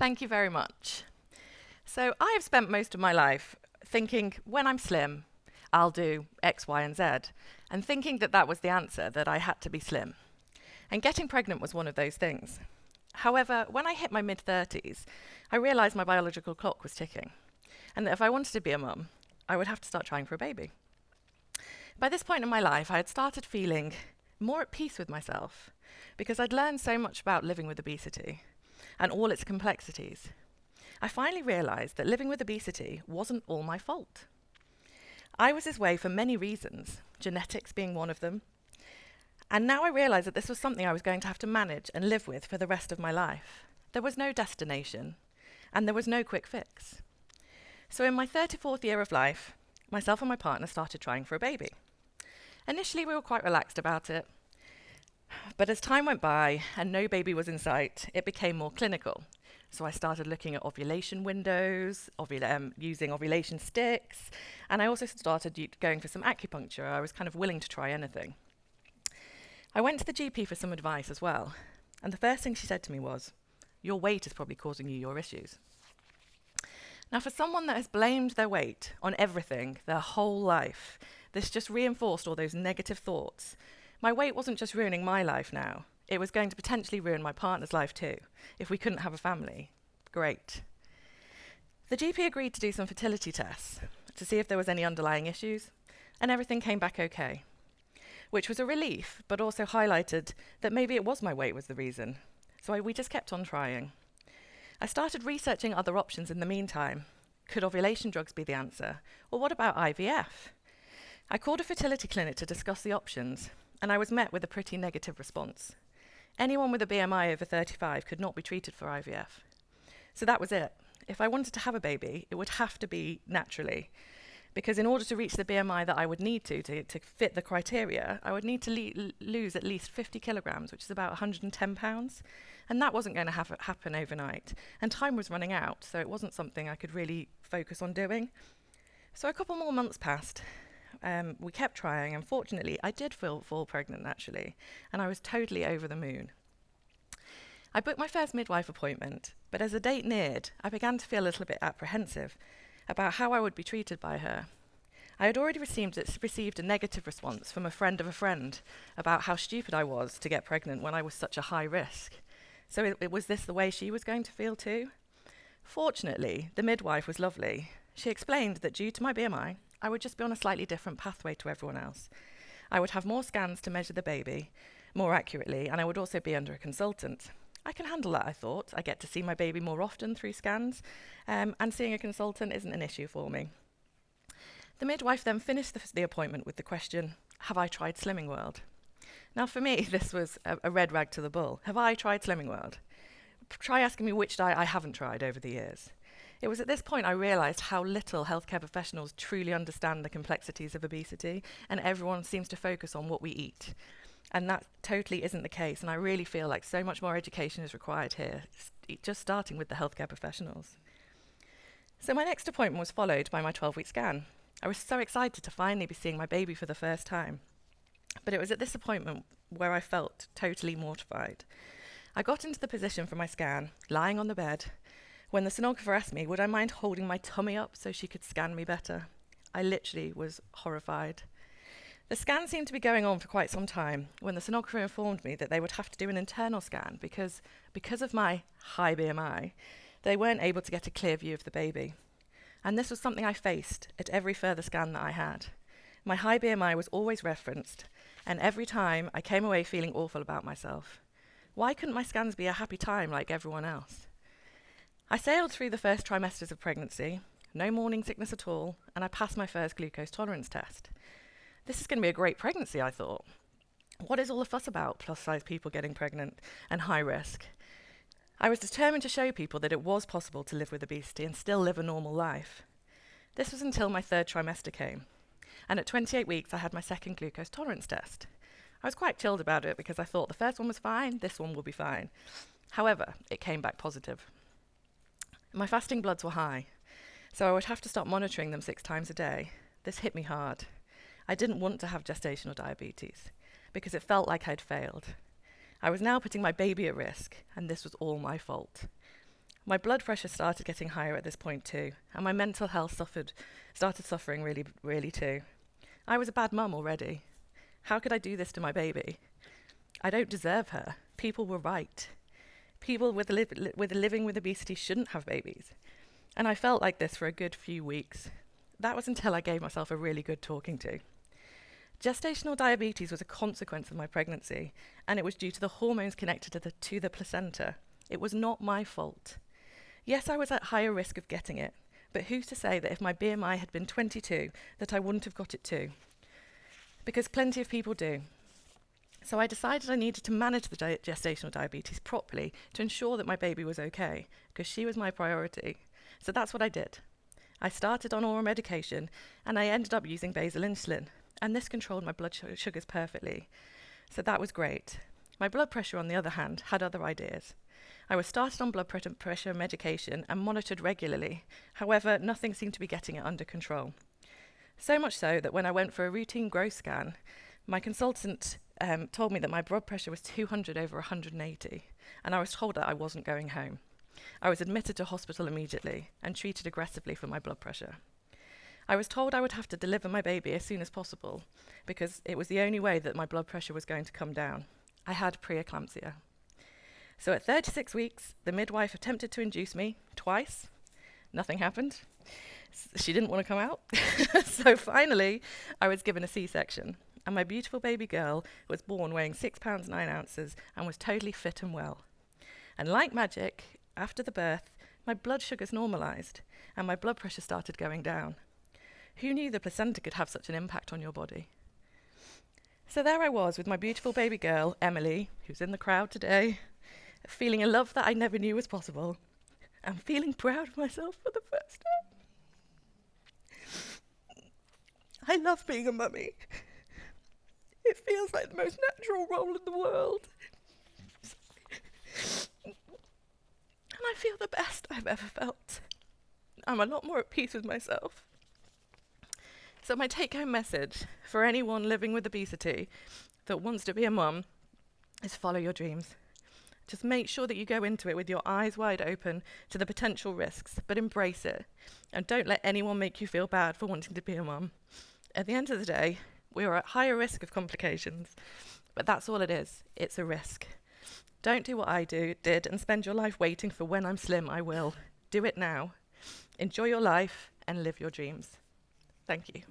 Thank you very much. So, I have spent most of my life thinking when I'm slim, I'll do X, Y, and Z, and thinking that that was the answer, that I had to be slim. And getting pregnant was one of those things. However, when I hit my mid 30s, I realised my biological clock was ticking, and that if I wanted to be a mum, I would have to start trying for a baby. By this point in my life, I had started feeling more at peace with myself because I'd learned so much about living with obesity and all its complexities. I finally realised that living with obesity wasn't all my fault. I was this way for many reasons, genetics being one of them, and now I realised that this was something I was going to have to manage and live with for the rest of my life. There was no destination, and there was no quick fix. So in my 34th year of life, myself and my partner started trying for a baby. Initially, we were quite relaxed about it, but as time went by and no baby was in sight, it became more clinical. So I started looking at ovulation windows, using ovulation sticks, and I also started going for some acupuncture. I was kind of willing to try anything. I went to the GP for some advice as well, and the first thing she said to me was, "Your weight is probably causing you your issues." Now, for someone that has blamed their weight on everything their whole life, this just reinforced all those negative thoughts. My weight wasn't just ruining my life now. It was going to potentially ruin my partner's life too, if we couldn't have a family. Great. The GP agreed to do some fertility tests to see if there was any underlying issues, and everything came back okay, which was a relief, but also highlighted that maybe it was my weight was the reason. So we just kept on trying. I started researching other options in the meantime. Could ovulation drugs be the answer? Or what about IVF? I called a fertility clinic to discuss the options, and I was met with a pretty negative response. Anyone with a BMI over 35 could not be treated for IVF. So that was it. If I wanted to have a baby, it would have to be naturally, because in order to reach the BMI that I would need to fit the criteria, I would need to lose at least 50 kilograms, which is about 110 pounds. And that wasn't going to happen overnight. And time was running out, so it wasn't something I could really focus on doing. So a couple more months passed. We kept trying, and fortunately, I did fall pregnant naturally, and I was totally over the moon. I booked my first midwife appointment, but as the date neared, I began to feel a little bit apprehensive about how I would be treated by her. I had already received a negative response from a friend of a friend about how stupid I was to get pregnant when I was such a high risk. So was this the way she was going to feel too? Fortunately, the midwife was lovely. She explained that due to my BMI, I would just be on a slightly different pathway to everyone else. I would have more scans to measure the baby more accurately, and I would also be under a consultant. I can handle that, I thought. I get to see my baby more often through scans, and seeing a consultant isn't an issue for me. The midwife then finished the appointment with the question, "Have I tried Slimming World?" Now for me, this was a red rag to the bull. Have I tried Slimming World? Try asking me which diet I haven't tried over the years. It was at this point I realised how little healthcare professionals truly understand the complexities of obesity, and everyone seems to focus on what we eat. And that totally isn't the case, and I really feel like so much more education is required here, just starting with the healthcare professionals. So my next appointment was followed by my 12-week scan. I was so excited to finally be seeing my baby for the first time. But it was at this appointment where I felt totally mortified. I got into the position for my scan, lying on the bed, when the sonographer asked me, would I mind holding my tummy up so she could scan me better? I literally was horrified. The scan seemed to be going on for quite some time when the sonographer informed me that they would have to do an internal scan because of my high BMI, they weren't able to get a clear view of the baby. And this was something I faced at every further scan that I had. My high BMI was always referenced, and every time I came away feeling awful about myself. Why couldn't my scans be a happy time like everyone else? I sailed through the first trimesters of pregnancy, no morning sickness at all, and I passed my first glucose tolerance test. This is going to be a great pregnancy, I thought. What is all the fuss about plus-size people getting pregnant and high risk? I was determined to show people that it was possible to live with obesity and still live a normal life. This was until my third trimester came, and at 28 weeks I had my second glucose tolerance test. I was quite chilled about it because I thought the first one was fine, this one will be fine. However, it came back positive. My fasting bloods were high, so I would have to stop monitoring them 6 times a day. This hit me hard. I didn't want to have gestational diabetes because it felt like I'd failed. I was now putting my baby at risk, and this was all my fault. My blood pressure started getting higher at this point too, and my mental health started suffering really, really too. I was a bad mum already. How could I do this to my baby? I don't deserve her. People were right. People living with obesity shouldn't have babies. And I felt like this for a good few weeks. That was until I gave myself a really good talking to. Gestational diabetes was a consequence of my pregnancy, and it was due to the hormones connected to the placenta. It was not my fault. Yes, I was at higher risk of getting it, but who's to say that if my BMI had been 22, that I wouldn't have got it too? Because plenty of people do. So I decided I needed to manage the gestational diabetes properly to ensure that my baby was okay, because she was my priority. So that's what I did. I started on oral medication, and I ended up using basal insulin, and this controlled my blood sugars perfectly. So that was great. My blood pressure, on the other hand, had other ideas. I was started on blood pressure medication and monitored regularly. However, nothing seemed to be getting it under control. So much so that when I went for a routine growth scan, my consultant told me that my blood pressure was 200 over 180, and I was told that I wasn't going home. I was admitted to hospital immediately and treated aggressively for my blood pressure. I was told I would have to deliver my baby as soon as possible because it was the only way that my blood pressure was going to come down. I had preeclampsia. So at 36 weeks, the midwife attempted to induce me twice. Nothing happened. She didn't want to come out. So finally, I was given a C-section. And my beautiful baby girl was born weighing 6 pounds 9 ounces and was totally fit and well. And like magic, after the birth, my blood sugars normalised and my blood pressure started going down. Who knew the placenta could have such an impact on your body? So there I was with my beautiful baby girl, Emily, who's in the crowd today, feeling a love that I never knew was possible, and feeling proud of myself for the first time. I love being a mummy. It feels like the most natural role in the world. And I feel the best I've ever felt. I'm a lot more at peace with myself. So my take-home message for anyone living with obesity that wants to be a mum is follow your dreams. Just make sure that you go into it with your eyes wide open to the potential risks, but embrace it. And don't let anyone make you feel bad for wanting to be a mum. At the end of the day, we are at higher risk of complications, but that's all it is. It's a risk. Don't do what I did and spend your life waiting for when I'm slim, I will. Do it now. Enjoy your life and live your dreams. Thank you.